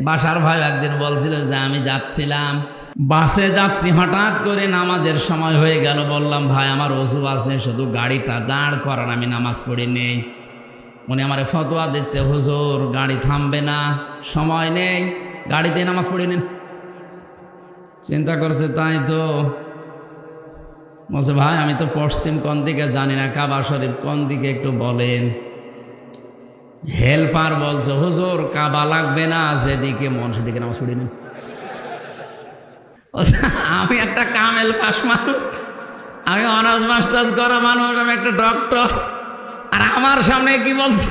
বাসার ভাই একদিন বলছিল যে আমি যাচ্ছিলাম, বাসে যাচ্ছি, হঠাৎ করে নামাজের সময় হয়ে গেল। বললাম ভাই আমার ওযু আছে, শুধু গাড়িটা দাঁড় করান, আমি নামাজ পড়ি নেই। উনি আমার ফতোয়া দিচ্ছে, হুজুর গাড়ি থামবে না, সময় নেই, গাড়িতে নামাজ পড়ি নেন। চিন্তা করছে তাই তো, বলছে ভাই আমি তো পশ্চিম কোন দিকে জানি না, কাবা শরীফ কোন দিকে একটু বলেন। হেল্পার বলছে হুজুর কাবা লাগবে না, যেদিকে মন সেদিকে নামাজ পড়ি নেন। আমি একটা কামেল পাস মানুষ, আমি অনার্স মাস্টার্স করা মানুষ, আমি একটা ডক্টর, আর আমার সামনে কি বলছে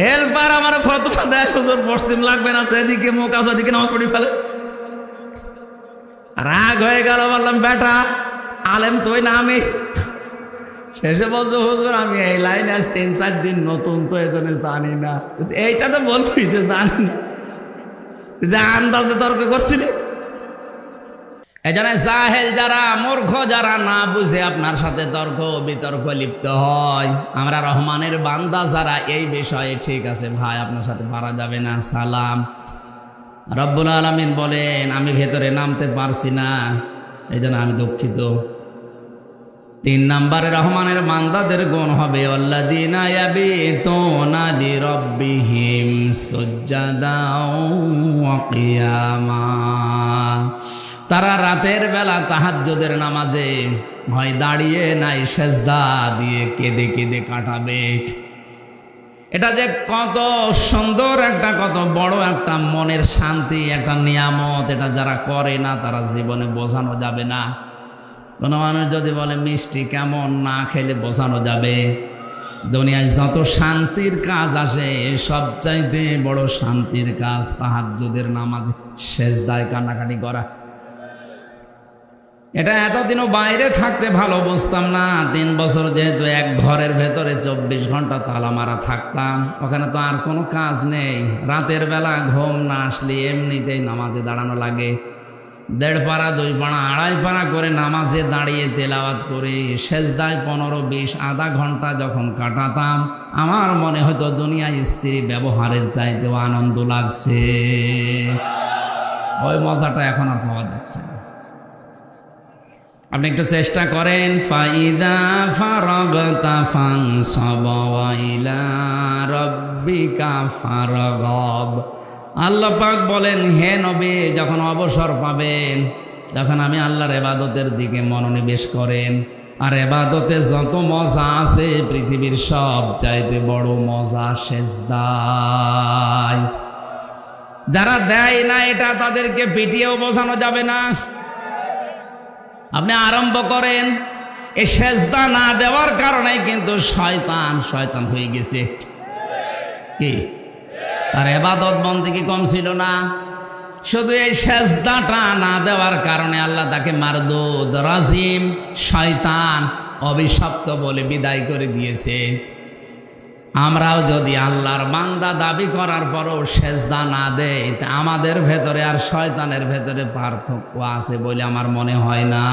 হেল্পার আমার ফতোয়া দেয় হুজুর পশ্চিম লাগবে না, সেদিকে মুখ আছে, ওদিকে নামাজ পড়ি ফেলে। রাগ হয়ে গেল, বললাম বেটা আলেম তুই না আমি। শেষে বলছো হুজুর আমি এই লাইনে আজ 3-4 দিন নতুন, তো এই জন্য জানি না। এইটা তো বলবি যে জানি না, যে আন্দাজে তর্ক করছিলি। এই জন্য জাহেল যারা, মূর্খ যারা, না বুঝে আপনার সাথে তর্ক বিতর্ক লিপ্ত হয়। আমরা রহমানের বান্দা যারা, এই বিষয়ে ঠিক আছে ভাই আপনার সাথে পারা যাবে না, সালাম। রব্বুল আলামিন বলেন আমি ভেতরে নামতে পারছি না, এই জন্য আমি দুঃখিত। 3 নম্বরে রহমানের বান্দাদের গুণ হবে আল্লাযীনা ইয়াবিতুনা লিরাব্বিহিম সুজদাও ওয়া কিয়ামা। তারা রাতের বেলা তাহাজ্জুদের নামাজে হয় দাঁড়িয়ে নাই সেজদা দিয়ে কেঁদে কেঁদে কাটাবে। এটা যে কত সুন্দর একটা, কত বড় একটা মনের শান্তি, একটা নিয়ামত, এটা যারা করে না তারা জীবনে বোঝানো যাবে না। কোনো মানুষ যদি বলে মিষ্টি কেমন, না খেলে বোঝানো যাবে। দুনিয়ায় যত শান্তির কাজ আসে, সবচাইতে বড় শান্তির কাজ তাহাজ্জুদের নামাজ সেজদায় কান্নাকাটি করা। এটা এতদিনও বাইরে থাকতে ভালো বুঝতাম না। 3 বছর যেহেতু এক ঘরের ভেতরে 24 ঘন্টা তালা মারা থাকতাম, ওখানে তো আর কোনো কাজ নেই। রাতের বেলা ঘুম না আসলে এমনিতেই নামাজে দাঁড়ানো লাগে। 1.5 পারা 2 পারা 2.5 পারা করে নামাজে দাঁড়িয়ে তেলাওয়াত করে সেজদায় 15-20 আধা ঘন্টা যখন কাটাতাম, আমার মনে হতো দুনিয়ায় স্ত্রী ব্যবহারের চাইতেও আনন্দ লাগছে। ওই মজাটা এখন আর পাওয়া যাচ্ছে না। আপনি একটু চেষ্টা করেন। ফাইদা ফারাগতা ফানসাব ওয়া ইলা রাব্বিকা ফারগাব। আল্লাহ পাক বলেন হে নবী যখন অবসর পাবেন, তখন আমি আল্লাহর ইবাদতের দিকে মনোনিবেশ করেন। আর ইবাদতে যত মজা আছে, পৃথিবীর সব চাইতে বড় মজা সেজদায়। যারা দেয় না এটা, তাদেরকে পিটিয়েও বোঝানো যাবে না। আপনি আরম্ভ করেন, এই সেজদা না দেওয়ার কারণে কিন্তু শয়তান হয়ে গেছে। কি তার ইবাদত বন্দেগী কম ছিল না, শুধু এই সেজদাটা না দেওয়ার কারণে আল্লাহ তাকে মারদুদ, রাজিম, শয়তান, অভিশপ্ত বলে বিদায় করে দিয়েছে। আমরাও যদি আল্লাহর বান্দা দাবি করার পরও সেজদা না দেই, তা আমাদের ভেতরে আর শয়তানের ভেতরে পার্থক্য আছে বলে আমার মনে হয় না।